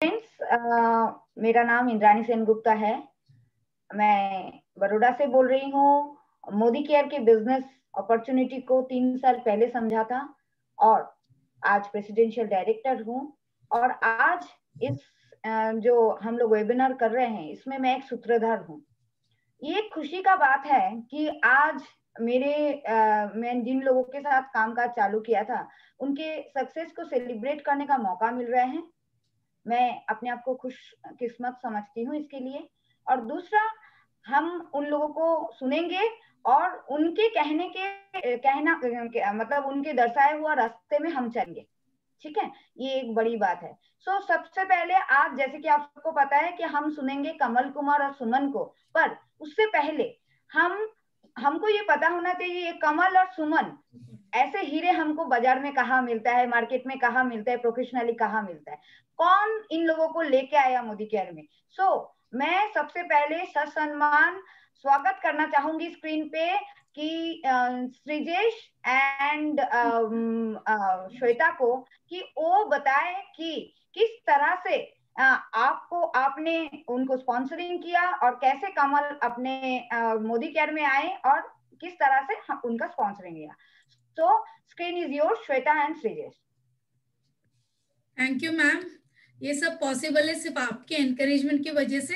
Friends, मेरा नाम इंद्राणी सेनगुप्ता है। मैं बड़ौदा से बोल रही हूँ। मोदी केयर के बिजनेस अपॉर्चुनिटी को 3 साल पहले समझा था और आज प्रेसिडेंशियल डायरेक्टर हूँ। और आज इस जो हम लोग वेबिनार कर रहे हैं इसमें मैं एक सूत्रधार हूँ। ये खुशी का बात है कि आज मैं जिन लोगों के साथ कामकाज चालू किया था उनके सक्सेस को सेलिब्रेट करने का मौका मिल रहा है। मैं अपने आप को खुश किस्मत समझती हूँ इसके लिए। और दूसरा, हम उन लोगों को सुनेंगे और उनके मतलब उनके दर्शाए हुआ रास्ते में हम चलेंगे। ठीक है, ये एक बड़ी बात है। सबसे पहले आज जैसे कि आपको पता है कि हम सुनेंगे कमल कुमार और सुमन को, पर उससे पहले हमको ये पता होना चाहिए ये कमल और सुमन ऐसे हीरे हमको बाजार में कहाँ मिलता है, मार्केट में कहाँ मिलता है, प्रोफेशनली कहाँ मिलता है, कौन इन लोगों को लेके आया मोदी केयर में। मैं सबसे पहले ससम्मान स्वागत करना चाहूंगी स्क्रीन पे कि श्रीजेश एंड श्वेता को, कि वो बताए कि किस तरह से आपने उनको स्पॉन्सरिंग किया और कैसे कमल अपने मोदी केयर में आए और किस तरह से उनका स्पॉन्सरिंग किया। Screen is yours, Shweta and Sreejesh. Thank you ma'am. ये सब पॉसिबल है सिर्फ आपके एनकरेजमेंट की वजह से।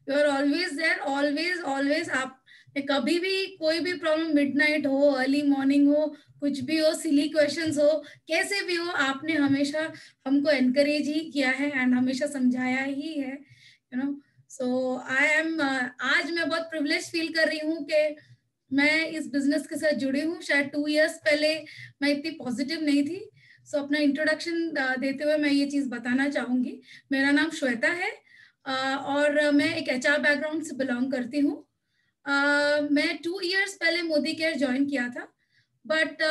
You are always there, always always. आप कभी भी कोई भी प्रॉब्लम, मिडनाइट हो, अर्ली मॉर्निंग हो, कुछ भी हो, सिली क्वेश्चंस हो, कैसे भी हो, आपने हमेशा हमको एनकरेज ही किया है एंड हमेशा समझाया ही है, you know. So I am आज मैं बहुत प्रिविलेज फील कर रही हूँ कि मैं इस बिजनेस के साथ जुड़ी हूँ। शायद 2 इयर्स पहले मैं इतनी पॉजिटिव नहीं थी। अपना इंट्रोडक्शन देते हुए मैं ये चीज बताना चाहूंगी। मेरा नाम श्वेता है और मैं एक एचआर बैकग्राउंड से बिलोंग करती हूँ। मैं 2 इयर्स पहले मोदी केयर ज्वाइन किया था, बट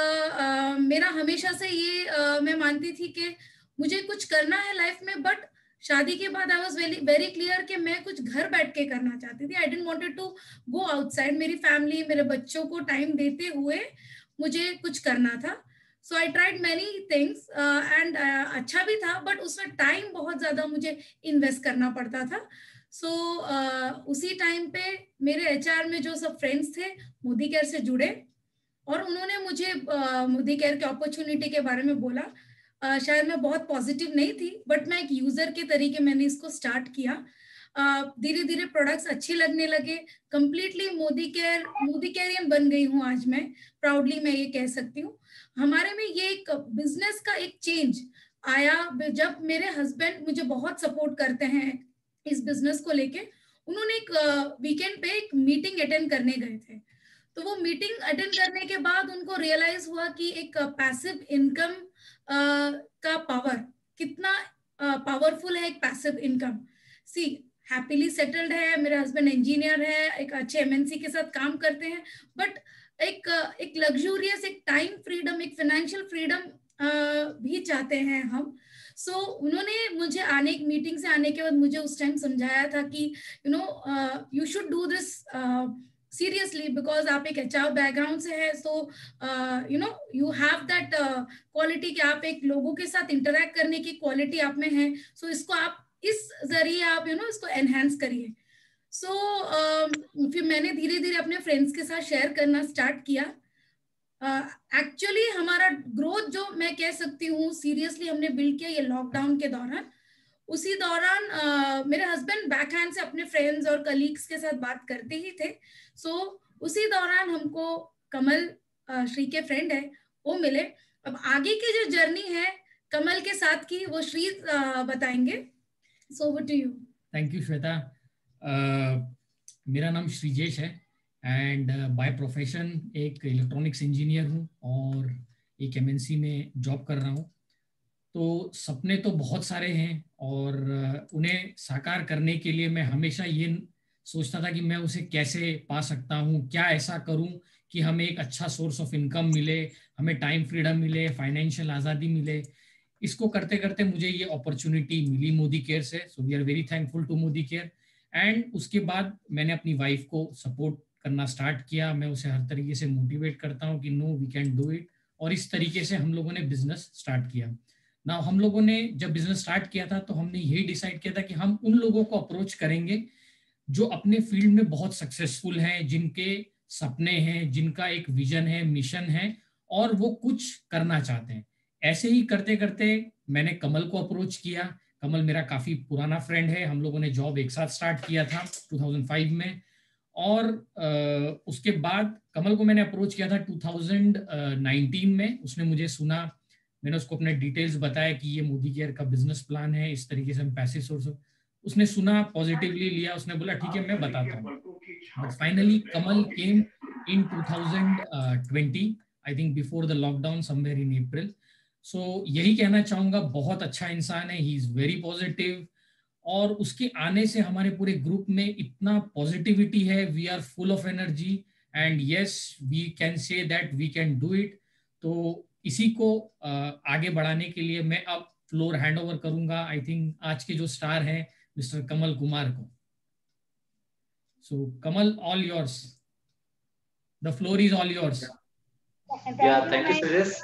मेरा हमेशा से ये मैं मानती थी कि मुझे कुछ करना है लाइफ में। बट शादी के बाद आई वॉज वेरी क्लियर कि मैं कुछ घर बैठ के करना चाहती थी। I didn't wanted to go outside. मेरी फैमिली, मेरे बच्चों को टाइम देते हुए मुझे कुछ करना था। So I tried many things and अच्छा भी था, बट उसमें टाइम बहुत ज्यादा मुझे इन्वेस्ट करना पड़ता था। उसी टाइम पे मेरे एचआर में जो सब फ्रेंड्स थे मोदी केयर से जुड़े और उन्होंने मुझे मोदी केयर के अपॉर्चुनिटी के बारे में बोला। शायद मैं बहुत पॉजिटिव नहीं थी, बट मैं एक यूजर के तरीके मैंने इसको स्टार्ट किया। धीरे धीरे प्रोडक्ट्स अच्छे लगने लगे। कंप्लीटली मोदी केयरियन बन गई हूँ आज मैं। प्राउडली मैं ये कह सकती हूँ। हमारे में ये एक बिजनेस का एक चेंज आया जब मेरे हस्बैंड मुझे बहुत सपोर्ट करते हैं इस बिजनेस को लेके। उन्होंने एक वीकेंड पे एक मीटिंग अटेंड करने गए थे। तो वो मीटिंग अटेंड करने के बाद उनको रियलाइज हुआ कि एक पैसिव इनकम का पावर कितना पावरफुल है। एक पैसिव इनकम, सी हैप्पीली सेटल्ड है, मेरे हस्बैंड इंजीनियर है, एक अच्छे एमएनसी के साथ काम करते हैं, बट एक लग्जूरियस, एक टाइम फ्रीडम, एक फाइनेंशियल फ्रीडम भी चाहते हैं हम। उन्होंने मुझे मीटिंग से आने के बाद मुझे उस टाइम समझाया था कि you should do this seriously, because आप एक एचआर बैकग्राउंड से है। यू हैव दैट क्वालिटी कि आप एक लोगों के साथ इंटरेक्ट करने की क्वालिटी आप में है। इसको आप इस जरिए आप इसको एनहांस करिए। फिर मैंने धीरे धीरे अपने फ्रेंड्स के साथ शेयर करना स्टार्ट किया। एक्चुअली हमारा ग्रोथ जो मैं कह सकती हूँ सीरियसली हमने बिल्ड किया ये लॉकडाउन के दौरान। उसी दौरान मेरे हस्बैंड बैकहैंड से अपने फ्रेंड्स और कलीग्स के साथ बात करते ही थे। उसी दौरान हमको कमल श्री के फ्रेंड है वो मिले। अब आगे की जो जर्नी है कमल के साथ की वो श्री बताएंगे। Over to you. Thank you Shweta. मेरा नाम श्रीजेश है एंड बाय प्रोफेशन एक इलेक्ट्रॉनिक्स इंजीनियर हूँ और एक एमएनसी में जॉब कर रहा हूँ। तो सपने तो बहुत सारे हैं और उन्हें साकार करने के लिए मैं हमेशा ये सोचता था कि मैं उसे कैसे पा सकता हूँ, क्या ऐसा करूँ कि हमें एक अच्छा सोर्स ऑफ इनकम मिले, हमें टाइम फ्रीडम मिले, फाइनेंशियल आज़ादी मिले। इसको करते करते मुझे ये अपॉर्चुनिटी मिली मोदी केयर से। So we are very thankful to Modi care. And उसके बाद मैंने अपनी वाइफ को सपोर्ट करना स्टार्ट किया। मैं उसे हर तरीके से मोटिवेट करता हूँ कि no we can do it, और इस तरीके से हम लोगों ने बिजनेस स्टार्ट किया। ना हम लोगों ने जब बिजनेस स्टार्ट किया था तो हमने यही डिसाइड किया था कि हम उन लोगों को अप्रोच करेंगे जो अपने फील्ड में बहुत सक्सेसफुल हैं, जिनके सपने हैं, जिनका एक विजन है, मिशन है और वो कुछ करना चाहते हैं। ऐसे ही करते करते मैंने कमल को अप्रोच किया। कमल मेरा काफी पुराना फ्रेंड है, हम लोगों ने जॉब एक साथ स्टार्ट किया था 2005 में। और उसके बाद कमल को मैंने अप्रोच किया था 2019 में। उसने मुझे सुना, मैंने उसको अपने डिटेल्स बताया कि ये मोदी केयर का बिजनेस प्लान है, इस तरीके से हम पैसे सोर्स। उसने सुना, पॉजिटिवली लिया, उसने बोला ठीक है मैं बताता हूँ। But finally Kamal came in 2020, I think before the lockdown, somewhere in April. So यही कहना चाहूंगा, बहुत अच्छा इंसान है, ही इज वेरी पॉजिटिव। और उसके आने से हमारे पूरे ग्रुप में इतना पॉजिटिविटी है, we are full of energy and yes we can say that we can do it. तो इसी को आगे बढ़ाने के लिए मैं अब फ्लोर हैंड ओवर करूंगा आई थिंक आज के जो स्टार हैं मिस्टर कमल कुमार को। So Kamal, all yours, the floor is all yours. Thank you Suresh.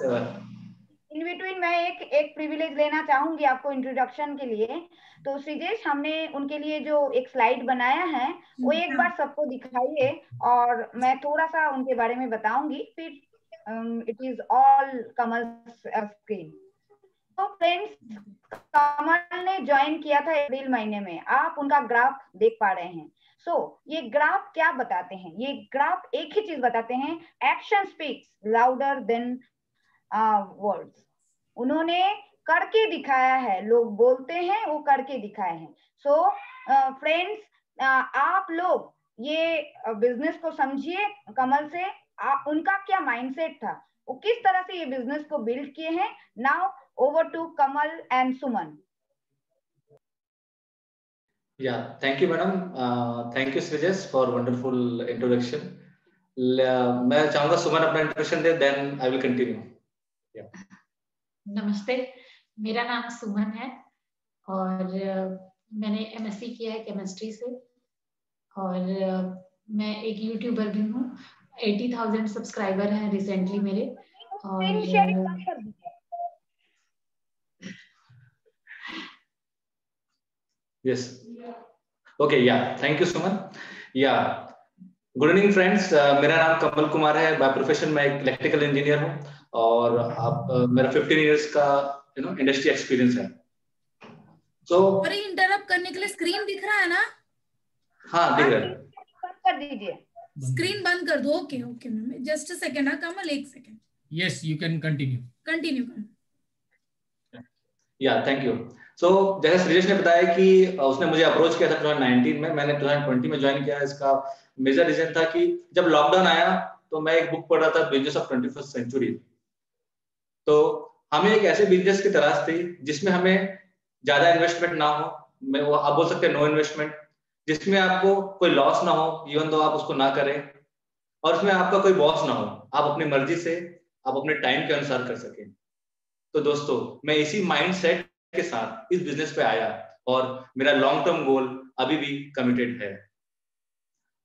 In between मैं एक प्रिविलेज लेना चाहूंगी आपको इंट्रोडक्शन के लिए। तो श्रीजेश, हमने उनके लिए जो एक स्लाइड बनाया है वो एक बार सबको दिखाइए और मैं थोड़ा सा उनके बारे में बताऊंगी, फिर it is all Kamal screen. तो फ्रेंड्स, कमल ने ज्वाइन किया था अप्रैल महीने में, आप उनका ग्राफ देख पा रहे हैं। ये ग्राफ क्या बताते हैं? ये ग्राफ एक ही चीज बताते हैं, action speaks louder than words. उन्होंने करके दिखाया है, लोग बोलते हैं, वो करके दिखाए हैं। फ्रेंड्स, आप लोग ये बिजनेस को समझिए कमल से, उनका क्या माइंडसेट था, वो किस तरह से ये बिजनेस को बिल्ड किए हैं। Now over to Kamal and Suman. Thank you madam, thank you Shrijesh for wonderful introduction. मैं चाहूंगा सुमन अपना इंट्रोडक्शन दे, देन आई विल कंटिन्यू। नमस्ते, मेरा नाम सुमन है और मैंने एमएससी किया है केमिस्ट्री से और मैं एक यूट्यूबर भी हूँ। 80,000 सब्सक्राइबर हैं रिसेंटली मेरे। और yes, okay, thank you Suman. Good evening friends, मेरा नाम कमल कुमार है। बाय प्रोफेशन मैं एक इलेक्ट्रिकल इंजीनियर हूँ और मेरा 15 इयर्स का इंडस्ट्री एक्सपीरियंस है। अरे इंटरप्ट करने के लिए स्क्रीन दिख रहा है ना? हाँ, दिख रहा है। बंद कर दीजिए, स्क्रीन बंद कर दो। Okay okay ma'am, just a second. हाँ कमल, एक second. Yes, you can continue. Thank you. जैसे श्रीजेश ने बताया कि उसने मुझे अप्रोच किया था 2019 में, मैंने 2020 में ज्वाइन किया। इसका मेजर रीजन था कि जब लॉकडाउन आया तो मैं एक बुक पढ़ रहा था, बिजनेस ऑफ 21st सेंचुरी। तो हमें एक ऐसे बिजनेस की तलाश थी जिसमें हमें ज्यादा इन्वेस्टमेंट ना हो, मैं वो आप बोल सकते हैं नो इन्वेस्टमेंट, जिसमें आपको कोई लॉस ना हो इवन दो आप उसको ना करें, और उसमें आपका कोई बॉस ना हो, आप अपनी मर्जी से आप अपने टाइम के अनुसार कर सकें। तो दोस्तों, मैं इसी माइंडसेट के साथ इस बिजनेस पे आया और मेरा लॉन्ग टर्म गोल अभी भी कमिटेड है।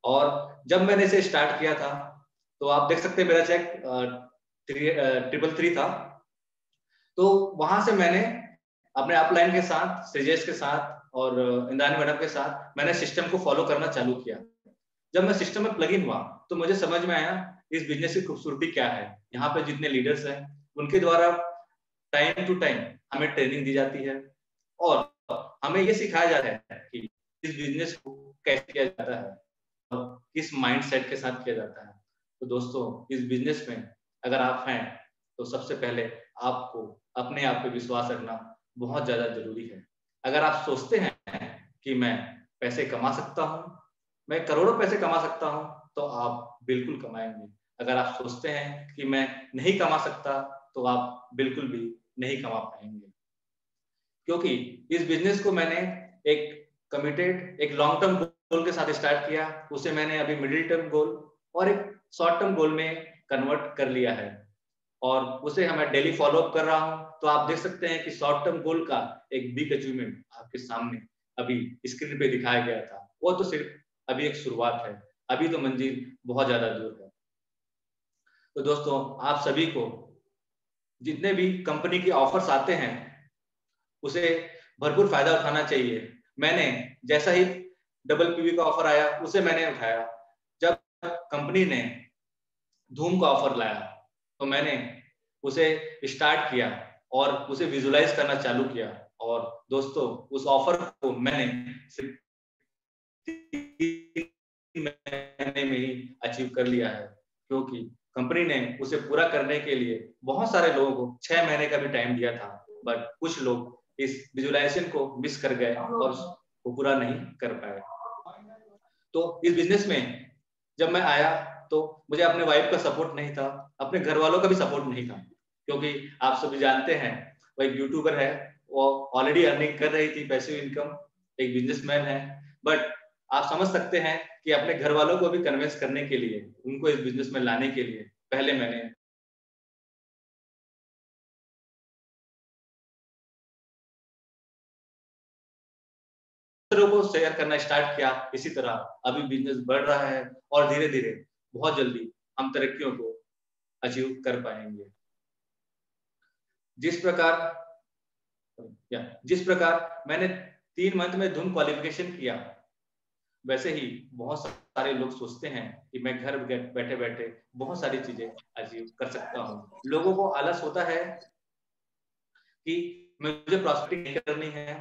और जब मैंने इसे स्टार्ट किया था तो आप देख सकते हैं मेरा चेक 333 था। तो वहां से मैंने अपने अपलाइन के साथ, श्रीजेश के साथ और इंद्रानी मैडम के साथ मैंने सिस्टम को फॉलो करना चालू किया। जब मैं सिस्टम में प्लग इन हुआ तो मुझे समझ में आया इस बिजनेस की खूबसूरती क्या है। यहाँ पे जितने लीडर्स हैं उनके द्वारा टाइम टू टाइम हमें ट्रेनिंग दी जाती है और हमें ये सिखाया जाता है कि इस बिजनेस को कैसे किया जाता है और किस माइंडसेट के साथ किया जाता है। तो दोस्तों, इस बिजनेस में अगर आप हैं तो सबसे पहले आपको अपने आप पे विश्वास रखना बहुत ज्यादा जरूरी है। अगर आप सोचते हैं कि मैं पैसे कमा सकता हूँ, मैं करोड़ों पैसे कमा सकता हूँ, तो आप बिल्कुल कमाएंगे। अगर आप सोचते हैं कि मैं नहीं कमा सकता तो आप बिल्कुल भी नहीं कमा पाएंगे। क्योंकि इस बिजनेस को मैंने एक कमिटेड, एक लॉन्ग टर्म गोल के साथ स्टार्ट किया, उसे मैंने अभी मिडिल टर्म गोल और एक शॉर्ट टर्म गोल में कन्वर्ट कर लिया है और उसे मैं डेली फॉलो अप कर रहा हूं। तो आप देख सकते हैं कि शॉर्ट टर्म गोल का एक बिग अचीवमेंट आपके सामने अभी स्क्रीन पे दिखाया गया था। वो तो सिर्फ अभी एक शुरुआत है, अभी तो मंजिल बहुत ज्यादा दूर है। तो दोस्तों, आप सभी को जितने भी कंपनी के ऑफर्स आते हैं उसे भरपूर फायदा उठाना चाहिए। मैंने जैसा ही डबल पीवी का ऑफर आया उसे मैंने उठाया। जब कंपनी ने धूम का ऑफर लाया तो मैंने उसे स्टार्ट किया और उसे विजुलाइज करना चालू किया। और दोस्तों उस ऑफर को मैंने सिर्फ 3 महीने में ही अचीव कर लिया है, क्योंकि कंपनी ने उसे पूरा करने के लिए बहुत सारे लोगों को 6 महीने का भी टाइम दिया था, बट कुछ लोग इस विजुलाइजेशन को मिस कर गए और वो पूरा नहीं कर पाए। तो इस बिजनेस में जब मैं आया तो मुझे अपने वाइफ का सपोर्ट नहीं था, अपने घर वालों का भी सपोर्ट नहीं था, क्योंकि आप सभी जानते हैं वो एक यूट्यूबर है, वो ऑलरेडी अर्निंग कर रही थी, पैसिव इनकम, एक बिजनेसमैन है। बट आप समझ सकते हैं कि अपने घर वालों को भी कन्विंस करने के लिए, उनको इस बिजनेस में लाने के लिए पहले मैंने दूसरों को शेयर करना स्टार्ट किया। इसी तरह अभी बिजनेस बढ़ रहा है और धीरे धीरे बहुत जल्दी हम तरक्कियों को अचीव कर पाएंगे। जिस प्रकार मैंने 3 मंथ में धूम क्वालिफिकेशन किया, वैसे ही बहुत सारे लोग सोचते हैं कि मैं घर बैठे बैठे बहुत सारी चीजें अचीव कर सकता हूँ। लोगों को आलस होता है कि मुझे प्रॉस्पेक्टिंग नहीं करनी है,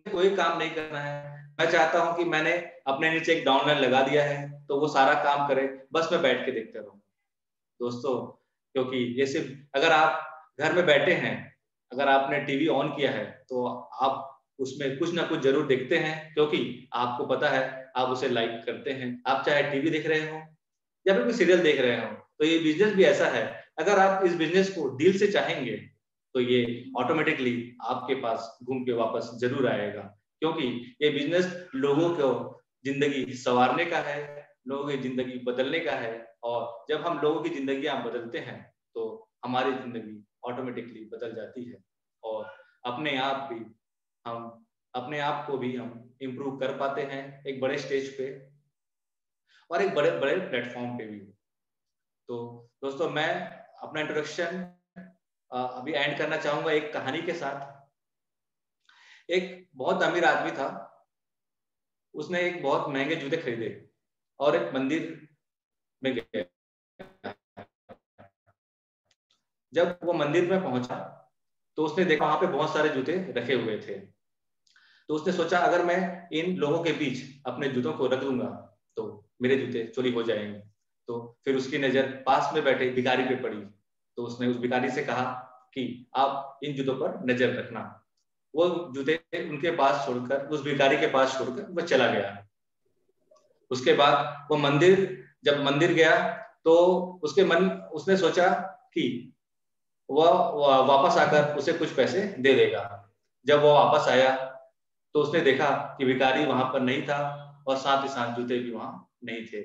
कोई काम नहीं करना है। मैं चाहता हूं कि मैंने अपने नीचे एक डाउनलाइन लगा दिया है तो वो सारा काम करे, बस मैं बैठ के देखते रहूं। दोस्तों, क्योंकि ये सिर्फ अगर आप घर में बैठे हैं, अगर आपने टीवी ऑन किया है तो आप उसमें कुछ ना कुछ जरूर देखते हैं, क्योंकि आपको पता है आप उसे लाइक करते हैं। आप चाहे टीवी देख रहे हो या फिर कोई सीरियल देख रहे हो, तो ये बिजनेस भी ऐसा है, अगर आप इस बिजनेस को दिल से चाहेंगे तो ये ऑटोमेटिकली आपके पास घूम के वापस जरूर आएगा, क्योंकि ये बिजनेस लोगों को जिंदगी संवारने का है, लोगों की जिंदगी बदलने का है। और जब हम लोगों की जिंदगियां बदलते हैं तो हमारी जिंदगी ऑटोमेटिकली बदल जाती है और अपने आप को भी हम इम्प्रूव कर पाते हैं एक बड़े स्टेज पे और एक बड़े बड़े प्लेटफॉर्म पे भी। तो दोस्तों, मैं अपना इंट्रोडक्शन अभी एंड करना चाहूंगा एक कहानी के साथ। एक बहुत अमीर आदमी था, उसने एक बहुत महंगे जूते खरीदे और एक मंदिर में गया। जब वो मंदिर में पहुंचा तो उसने देखा वहां पे बहुत सारे जूते रखे हुए थे। तो उसने सोचा अगर मैं इन लोगों के बीच अपने जूतों को रख दूंगा तो मेरे जूते चोरी हो जाएंगे। तो फिर उसकी नजर पास में बैठे भिखारी पे पड़ी, तो उसने उस भिखारी से कहा कि आप इन जूतों पर नजर रखना। वो जूते उनके पास छोड़कर, उस भिखारी के पास छोड़कर वो चला गया। उसके बाद वो जब मंदिर गया तो उसने सोचा कि वह वापस आकर उसे कुछ पैसे दे देगा। जब वो वापस आया तो उसने देखा कि भिखारी वहां पर नहीं था और साथ ही साथ जूते भी वहां नहीं थे।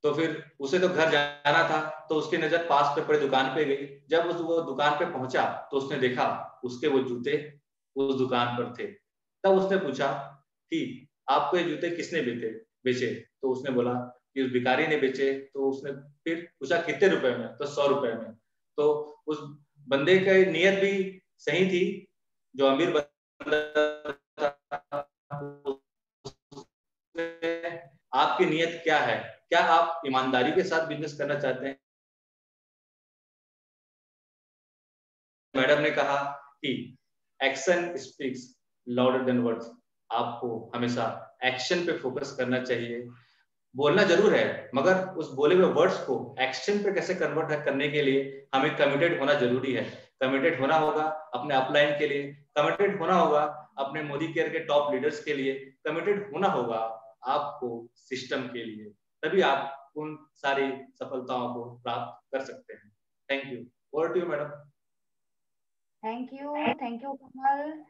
तो फिर उसे तो घर जाना था, तो उसकी नजर पास पे पड़ी दुकान पे गई। जब वो दुकान पे पहुंचा तो उसने देखा उसके वो जूते उस दुकान पर थे। तब उसने पूछा कि आपको ये जूते किसने बेचे? तो उसने बोला कि उस भिखारी ने बेचे। तो उसने फिर पूछा कितने रुपए में? तो 100 रुपए में। तो उस बंदे की नियत भी सही थी, जो अमीर बंदा था। आपकी नियत क्या है? क्या आप ईमानदारी के साथ बिजनेस करना चाहते हैं? मैडम ने कहा कि action speaks louder than words. आपको हमेशा एक्शन पे फोकस करना चाहिए। बोलना जरूर है, मगर उस बोले हुए वर्ड्स को एक्शन पे कैसे कन्वर्ट करने के लिए हमें कमिटेड होना जरूरी है। कमिटेड होना होगा अपने अपलाइन के लिए, कमिटेड होना होगा अपने मोदी केयर के टॉप लीडर्स के लिए, कमिटेड होना होगा आपको सिस्टम के लिए, तभी आप उन सारी सफलताओं को प्राप्त कर सकते हैं। Thank you. Over to you madam. Thank you Kamal,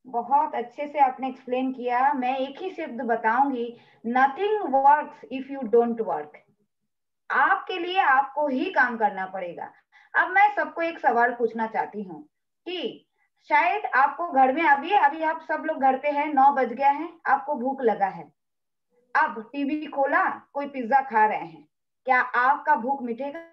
बहुत अच्छे से आपने एक्सप्लेन किया। मैं एक ही शब्द बताऊंगी, nothing works if you don't work. आपके लिए आपको ही काम करना पड़ेगा। अब मैं सबको एक सवाल पूछना चाहती हूँ कि शायद आपको घर में अभी अभी आप सब लोग घर पे हैं, 9 बज गया है, आपको भूख लगा है, अब टीवी खोला, कोई पिज्जा खा रहे हैं, क्या आपका भूख मिटेगा?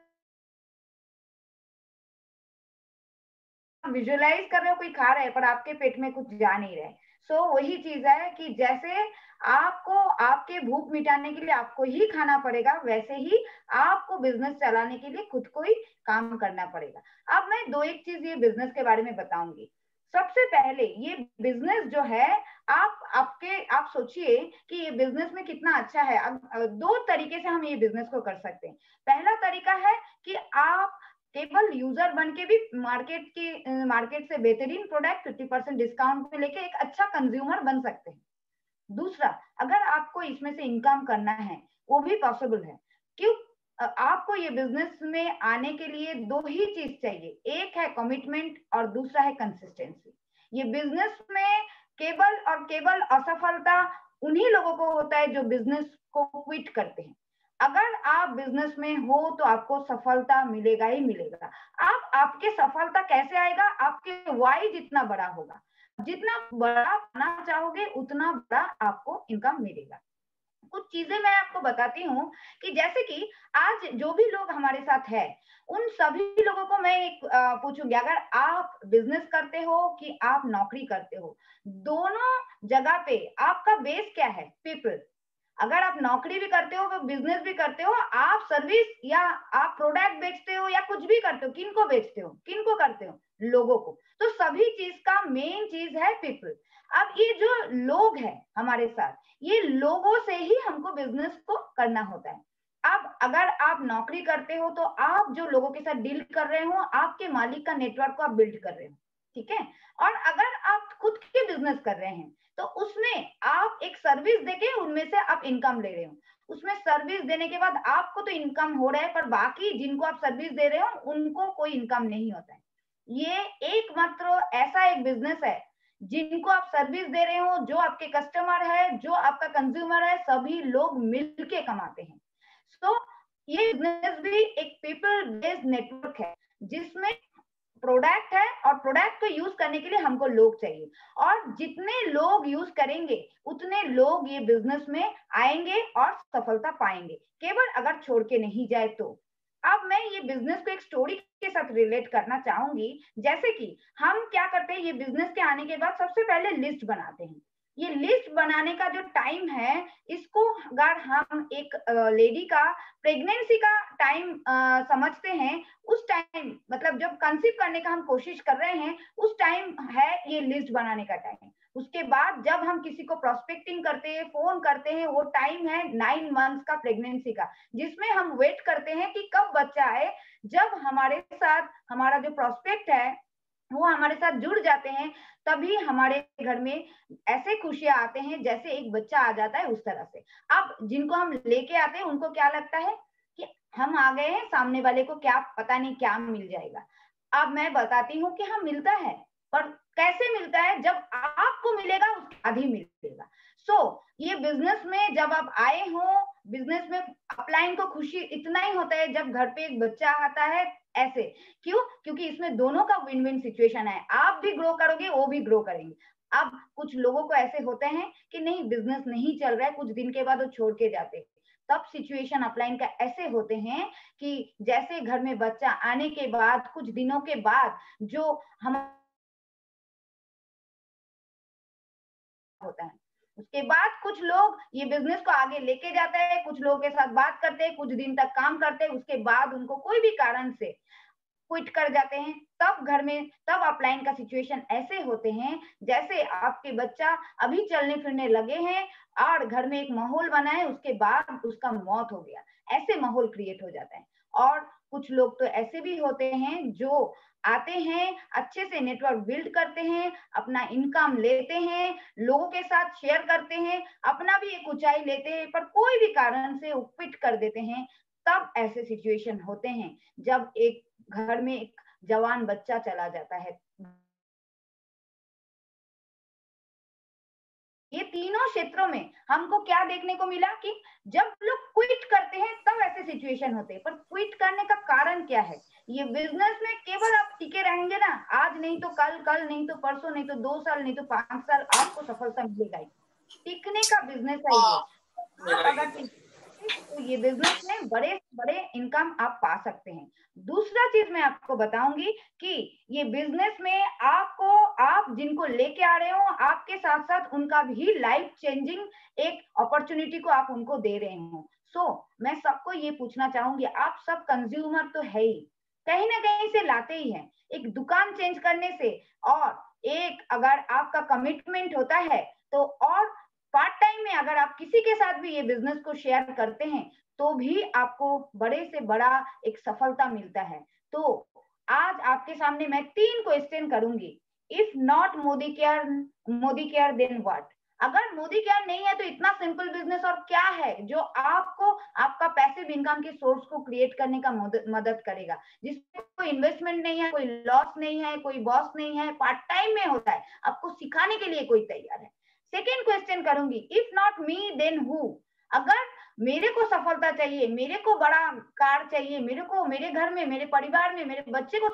विजुअलाइज कर रहे हो कोई खा रहे हैं पर आपके पेट में कुछ जा नहीं रहे। सो वही चीज है कि जैसे आपको आपके भूख मिटाने के लिए आपको ही खाना पड़ेगा, वैसे ही आपको बिजनेस चलाने के लिए खुद को ही काम करना पड़ेगा। अब मैं दो एक चीज ये बिजनेस के बारे में बताऊंगी। सबसे पहले ये बिजनेस जो है, आप सोचिए कि ये बिजनेस में कितना अच्छा है। अब दो तरीके से हम ये बिजनेस को कर सकते हैं। पहला तरीका है कि आप केवल यूजर बन के भी मार्केट से बेहतरीन प्रोडक्ट 50% डिस्काउंट में लेके एक अच्छा कंज्यूमर बन सकते हैं। दूसरा, अगर आपको इसमें से इनकम करना है वो भी पॉसिबल है। क्यों? आपको ये बिजनेस में आने के लिए दो ही चीज चाहिए, एक है कमिटमेंट और दूसरा है कंसिस्टेंसी। ये बिजनेस में केवल और केवल असफलता उन्हीं लोगों को होता है जो बिजनेस को क्विट करते हैं। अगर आप बिजनेस में हो तो आपको सफलता मिलेगा ही मिलेगा। आपके सफलता कैसे आएगा? आपके वाई जितना बड़ा होगा, जितना बड़ा पाना चाहोगे उतना बड़ा आपको इनकम मिलेगा। कुछ चीजें मैं आपको बताती हूँ कि जैसे कि आज जो भी लोग हमारे साथ है उन सभी लोगों को मैं एक पूछूंगी, अगर आप बिजनेस करते हो कि आप नौकरी करते हो, दोनों जगह पे आपका बेस क्या है? पीपल। अगर आप नौकरी भी करते हो, बिजनेस भी करते हो, आप सर्विस या आप प्रोडक्ट बेचते हो या कुछ भी करते हो, किनको बेचते हो, किनको करते हो? लोगों को। तो सभी चीज का मेन चीज है पीपल। अब ये जो लोग हैं हमारे साथ, ये लोगों से ही हमको बिजनेस को करना होता है। अब अगर आप नौकरी करते हो तो आप जो लोगों के साथ डील कर रहे हो, आपके मालिक का नेटवर्क को आप बिल्ड कर रहे हो, ठीक है। और अगर आप खुद के बिजनेस कर रहे हैं तो उसमें आप एक सर्विस देके उनमें से आप इनकम ले रहे हो। उसमें सर्विस देने के बाद आपको तो इनकम हो रहा है, पर बाकी जिनको आप सर्विस दे रहे हो उनको कोई इनकम नहीं होता है। ये एकमात्र ऐसा एक बिजनेस है जिनको आप सर्विस दे रहे हो, जो आपके कस्टमर है, जो आपका कंज्यूमर है, सभी लोग मिलके कमाते हैं। तो ये बिजनेस भी एक पीपल बेस्ड नेटवर्क है जिसमें प्रोडक्ट है और प्रोडक्ट को यूज करने के लिए हमको लोग चाहिए, और जितने लोग यूज करेंगे उतने लोग ये बिजनेस में आएंगे और सफलता पाएंगे, केवल अगर छोड़ के नहीं जाए तो। अब मैं ये बिजनेस को एक स्टोरी के साथ रिलेट करना चाहूंगी। जैसे कि हम क्या करते हैं, ये बिजनेस के आने के बाद सबसे पहले लिस्ट बनाते हैं। ये लिस्ट बनाने का जो टाइम है, इसको अगर हम एक लेडी का प्रेगनेंसी का टाइम समझते हैं, उस टाइम मतलब जब कंसीव करने का हम कोशिश कर रहे हैं उस टाइम है ये लिस्ट बनाने का टाइम। उसके बाद जब हम किसी को प्रोस्पेक्टिंग करते हैं, फोन करते हैं, वो टाइम है 9 मंथ्स का प्रेगनेंसी का, जिसमें हम वेट करते हैं कि कब बच्चा आए। जब हमारे साथ हमारा जो प्रोस्पेक्ट है वो हमारे साथ जुड़ जाते हैं, तभी हमारे घर में ऐसे खुशियां आते हैं जैसे एक बच्चा आ जाता है उस तरह से। अब जिनको हम लेके आते हैं उनको क्या लगता है कि हम आ गए हैं, सामने वाले को क्या पता नहीं क्या मिल जाएगा। अब मैं बताती हूँ कि हाँ मिलता है, पर कैसे मिलता है? जब आपको मिलेगा उसके बाद ही मिलेगा। ये बिजनेस में जब आप आए हो, बिजनेस में अपलाइन को खुशी इतना ही होता है जब घर पे एक बच्चा आता है। ऐसे क्यों? क्योंकि इसमें दोनों का विन विन सिचुएशन है, आप भी ग्रो करोगे, वो भी ग्रो करेंगे। अब कुछ लोगों को ऐसे होते हैं कि नहीं बिजनेस नहीं चल रहा है, कुछ दिन के बाद वो छोड़ के जाते, तब सिचुएशन अपलाइन का ऐसे होते हैं कि जैसे घर में बच्चा आने के बाद कुछ दिनों के बाद जो हम होता है, उसके बाद कुछ लोग ये बिजनेस को आगे लेके जाते हैं, कुछ लोगों के साथ बात करते हैं, कुछ दिन तक काम करते हैं, उसके बाद उनको कोई भी कारण से क्विट कर जाते हैं। तब घर में तब अपलाइन का सिचुएशन ऐसे होते हैं जैसे आपके बच्चा अभी चलने फिरने लगे हैं और घर में एक माहौल बना है, उसके बाद उसका मौत हो गया, ऐसे माहौल क्रिएट हो जाता है। और कुछ लोग तो ऐसे भी होते हैं जो आते हैं, अच्छे से नेटवर्क बिल्ड करते हैं, अपना इनकम लेते हैं, लोगों के साथ शेयर करते हैं, अपना भी एक ऊंचाई लेते हैं, पर कोई भी कारण से वो क्विट कर देते हैं। तब ऐसे सिचुएशन होते हैं जब एक घर में एक जवान बच्चा चला जाता है। ये तीनों क्षेत्रों में हमको क्या देखने को मिला कि जब लोग क्विट करते हैं तब ऐसे सिचुएशन होते हैं। पर क्विट करने का कारण क्या है? ये बिजनेस में केवल आप टिके रहेंगे ना, आज नहीं तो कल, कल नहीं तो परसों, नहीं तो 2 साल, नहीं तो 5 साल, आपको सफलता मिलेगा ही। टिकने का बिजनेस है ये। अगर तो ये बिजनेस में बड़े बड़े इनकम आप पा सकते हैं। दूसरा चीज मैं आपको बताऊंगी कि ये बिजनेस में आपको, आप जिनको लेके आ रहे हो, आपके साथ साथ उनका भी लाइफ चेंजिंग एक अपॉर्चुनिटी को आप उनको दे रहे हो। सो मैं सबको ये पूछना चाहूंगी, आप सब कंज्यूमर तो है ही, कहीं ना कहीं से लाते ही हैं। एक दुकान चेंज करने से और एक अगर आपका कमिटमेंट होता है तो, और पार्ट टाइम में अगर आप किसी के साथ भी ये बिजनेस को शेयर करते हैं तो भी आपको बड़े से बड़ा एक सफलता मिलता है। तो आज आपके सामने मैं 3 क्वेश्चन करूंगी। If not Modi care then what? अगर मोदी केयर नहीं है तो इतना सिंपल बिजनेस और क्या है जो आपको आपका पैसिव इनकम के सोर्स को क्रिएट करने का मदद करेगा, जिसमें कोई इन्वेस्टमेंट नहीं है, कोई लॉस नहीं है, कोई बॉस नहीं है, पार्ट टाइम में होता है, आपको सिखाने के लिए कोई तैयार है। सेकेंड क्वेश्चन करूंगी, if not me then who? अगर मेरे को सफलता चाहिए, मेरे को बड़ा कार चाहिए, मेरे को मेरे घर में, मेरे परिवार में मेरे बच्चे को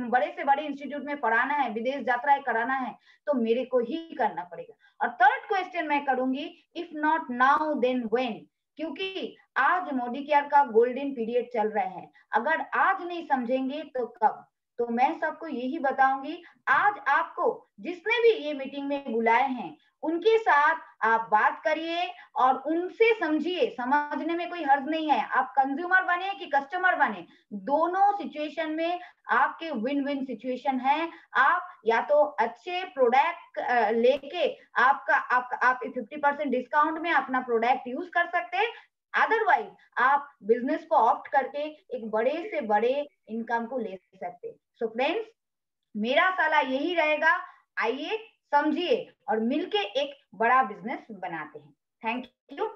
बड़े से बड़े इंस्टीट्यूट में पढ़ाना है, विदेश यात्राएं कराना है, तो मेरे को ही करना पड़ेगा। और थर्ड क्वेश्चन मैं करूंगी, if not now then when? क्योंकि आज मोदी केयर का गोल्डन पीरियड चल रहा है, अगर आज नहीं समझेंगे तो कब? तो मैं सबको यही बताऊंगी, आज आपको जिसने भी ये मीटिंग में बुलाए हैं उनके साथ आप बात करिए और उनसे समझिए। समझने में कोई हर्ज नहीं है, आप कंज्यूमर बने कि कस्टमर बने, दोनों सिचुएशन में आपके विन विन सिचुएशन है। आप या तो अच्छे प्रोडक्ट लेके आप 50% डिस्काउंट में अपना प्रोडक्ट यूज कर सकते हैं, अदरवाइज आप बिजनेस को ऑप्ट करके एक बड़े से बड़े इनकम को ले सकते हैं। सो फ्रेंड्स, मेरा सलाह यही रहेगा, आइए समझिए और मिलके एक बड़ा बिजनेस बनाते हैं। Thank you.